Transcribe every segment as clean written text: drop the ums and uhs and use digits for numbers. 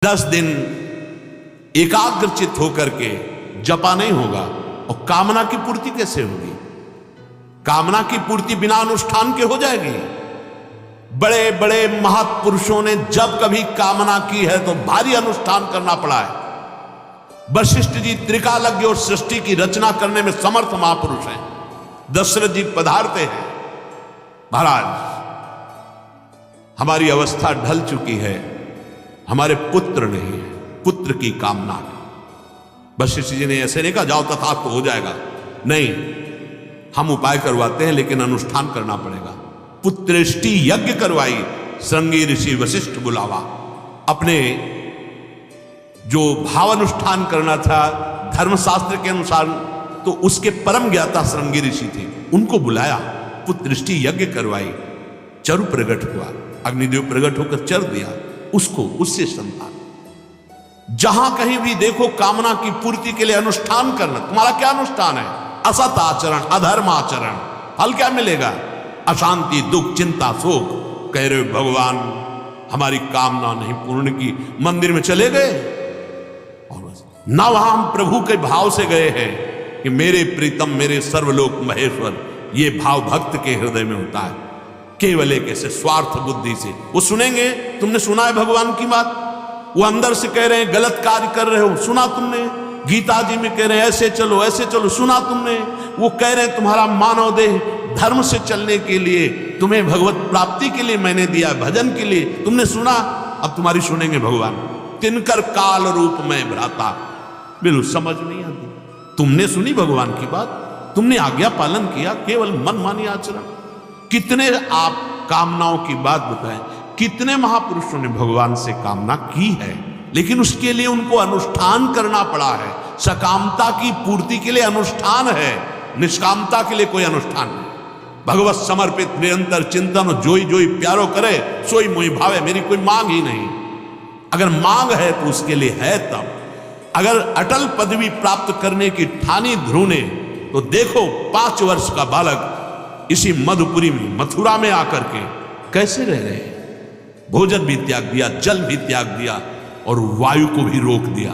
10 दिन एकाग्रचित होकर के जपा नहीं होगा और कामना की पूर्ति कैसे होगी? कामना की पूर्ति बिना अनुष्ठान के हो जाएगी। बड़े बड़े महापुरुषों ने जब कभी कामना की है तो भारी अनुष्ठान करना पड़ा है। वशिष्ठ जी त्रिकालज्ञ और सृष्टि की रचना करने में समर्थ महापुरुष हैं। दशरथ जी पधारते हैं, महाराज हमारी अवस्था ढल चुकी है, हमारे पुत्र नहीं है, पुत्र की कामना है। वशिष्ठ जी ने ऐसे नहीं कहा जाओ तथास्तु तो हो जाएगा, नहीं, हम उपाय करवाते हैं लेकिन अनुष्ठान करना पड़ेगा। पुत्रेष्टि यज्ञ करवाई, श्रृंगी ऋषि वशिष्ठ बुलावा। अपने जो भाव अनुष्ठान करना था धर्मशास्त्र के अनुसार, तो उसके परम ज्ञाता श्रृंगी ऋषि थे, उनको बुलाया, पुत्रेष्टि यज्ञ करवाई, चरु प्रकट हुआ, अग्निदेव प्रकट होकर चर दिया उसको, उससे संतान। जहां कहीं भी देखो कामना की पूर्ति के लिए अनुष्ठान करना। तुम्हारा क्या अनुष्ठान है? असत आचरण, अधर्म आचरण। फल क्या मिलेगा? अशांति, दुख, चिंता, शोक। कह रहे भगवान हमारी कामना नहीं पूर्ण की, मंदिर में चले गए और ना वहां हम प्रभु के भाव से गए हैं कि मेरे प्रीतम, मेरे सर्वलोक महेश्वर। ये भाव भक्त के हृदय में होता है, केवल एक ऐसे स्वार्थ बुद्धि से। वो सुनेंगे, तुमने सुना है भगवान की बात? वो अंदर से कह रहे हैं गलत कार्य कर रहे हो, सुना तुमने? गीता जी में कह रहे हैं ऐसे चलो ऐसे चलो, सुना तुमने? वो कह रहे हैं तुम्हारा मानव देह धर्म से चलने के लिए, तुम्हें भगवत प्राप्ति के लिए मैंने दिया, भजन के लिए, तुमने सुना? अब तुम्हारी सुनेंगे भगवान। तिनकर काल रूप में भ्राता, बिल्कुल समझ नहीं आती। तुमने सुनी भगवान की बात, तुमने आज्ञा पालन किया, केवल मनमानी आचरण। कितने आप कामनाओं की बात बताएं, कितने महापुरुषों ने भगवान से कामना की है, लेकिन उसके लिए उनको अनुष्ठान करना पड़ा है। सकामता की पूर्ति के लिए अनुष्ठान है, निष्कामता के लिए कोई अनुष्ठान नहीं। भगवत समर्पित निरंतर चिंतन, जोई जोई प्यारो करे सोई मोहि भावे। मेरी कोई मांग ही नहीं, अगर मांग है तो उसके लिए है तब। अगर अटल पदवी प्राप्त करने की ठानी ध्रुव ने, तो देखो 5 वर्ष का बालक इसी मधुपुरी में, मथुरा में आकर के कैसे रह रहे हैं। भोजन भी त्याग दिया, जल भी त्याग दिया और वायु को भी रोक दिया।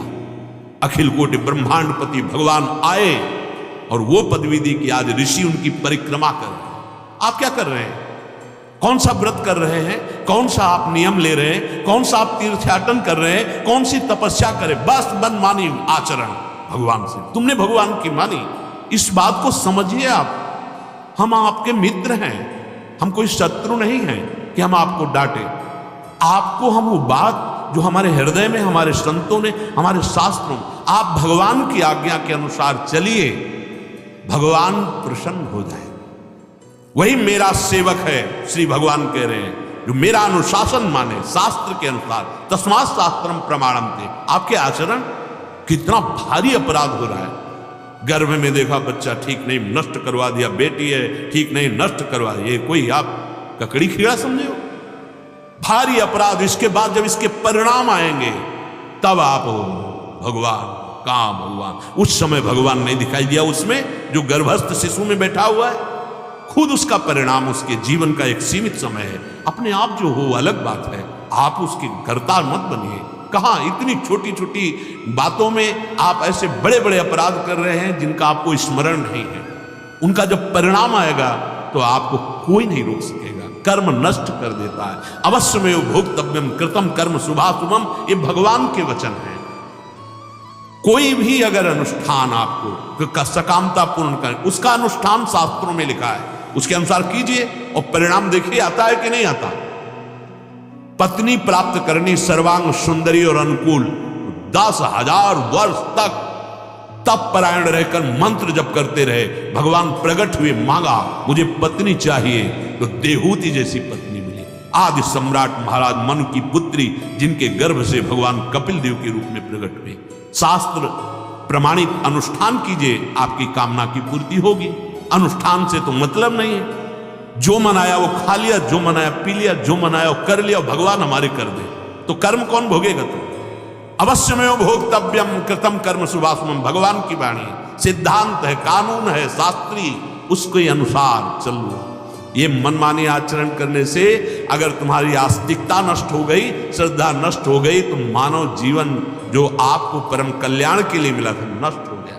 अखिल कोटि ब्रह्मांडपति भगवान आए और वो पदवी दी कि आज ऋषि उनकी परिक्रमा कर रहे हैं। आप क्या कर रहे हैं? कौन सा व्रत कर रहे हैं? कौन सा आप नियम ले रहे हैं? कौन सा आप तीर्थयाटन कर रहे हैं? कौन सी तपस्या करें? बस मनमानी आचरण भगवान से। तुमने भगवान की मानी, इस बात को समझिए आप। हम आपके मित्र हैं, हम कोई शत्रु नहीं हैं कि हम आपको डांटे। आपको हम वो बात जो हमारे हृदय में, हमारे संतों ने, हमारे शास्त्रों, आप भगवान की आज्ञा के अनुसार चलिए, भगवान प्रसन्न हो जाए। वही मेरा सेवक है, श्री भगवान कह रहे हैं, जो मेरा अनुशासन माने शास्त्र के अनुसार। तस्मात् शास्त्रम प्रमाणम थे। आपके आचरण कितना भारी अपराध हो रहा है। गर्भ में देखा बच्चा ठीक नहीं, नष्ट करवा दिया, बेटी है ठीक नहीं, नष्ट करवा दिया। ये कोई आप ककड़ी खीड़ा समझे हो? भारी अपराध। इसके बाद जब इसके परिणाम आएंगे तब आप हो भगवान, कहां भगवान? उस समय भगवान नहीं दिखाई दिया उसमें जो गर्भस्थ शिशु में बैठा हुआ है। खुद उसका परिणाम उसके जीवन का एक सीमित समय है। अपने आप जो हो अलग बात है, आप उसके कर्ता मत बनिए। कहां इतनी छोटी छोटी बातों में आप ऐसे बड़े बड़े अपराध कर रहे हैं जिनका आपको स्मरण नहीं है। उनका जब परिणाम आएगा तो आपको कोई नहीं रोक सकेगा। कर्म नष्ट कर देता है। अवश्यमेव भोक्तव्यम कृतम कर्म शुभाशुभम, ये भगवान के वचन है। कोई भी अगर अनुष्ठान आपको सकामता पूर्ण करें, उसका अनुष्ठान शास्त्रों में लिखा है, उसके अनुसार कीजिए और परिणाम देखिए आता है कि नहीं आता। पत्नी प्राप्त करनी सर्वांग सुंदरी और अनुकूल, 10,000 वर्ष तक तप परायण रहकर मंत्र जप करते रहे। भगवान प्रकट हुए, मांगा मुझे पत्नी चाहिए, तो देहूति जैसी पत्नी मिली। आदि सम्राट महाराज मनु की पुत्री, जिनके गर्भ से भगवान कपिल देव के रूप में प्रकट हुए। शास्त्र प्रमाणित अनुष्ठान कीजिए, आपकी कामना की पूर्ति होगी। अनुष्ठान से तो मतलब नहीं है। जो मनाया वो खा लिया, जो मनाया पी लिया, जो मनाया वो कर लिया, भगवान हमारे कर दे, तो कर्म कौन भोगेगा? तो अवश्यमेव भोक्तव्यम कृतम कर्म शुभाशुभम, भगवान की वाणी, सिद्धांत है, कानून है, शास्त्री, उसके अनुसार चलो। ये मनमानी आचरण करने से अगर तुम्हारी आस्तिकता नष्ट हो गई, श्रद्धा नष्ट हो गई, तो मानव जीवन जो आपको परम कल्याण के लिए मिला था नष्ट हो गया।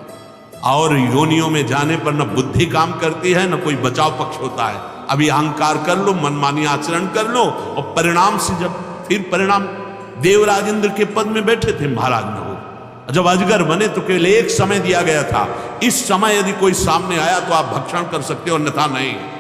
और योनियों में जाने पर न बुद्धि काम करती है, न कोई बचाव पक्ष होता है। अभी अहंकार कर लो, मनमानी आचरण कर लो, और परिणाम से जब फिर परिणाम, देवराज इंद्र के पद में बैठे थे महाराज न हो, जब अजगर बने तो केवल एक समय दिया गया था, इस समय यदि कोई सामने आया तो आप भक्षण कर सकते हो, अन्यथा नहीं।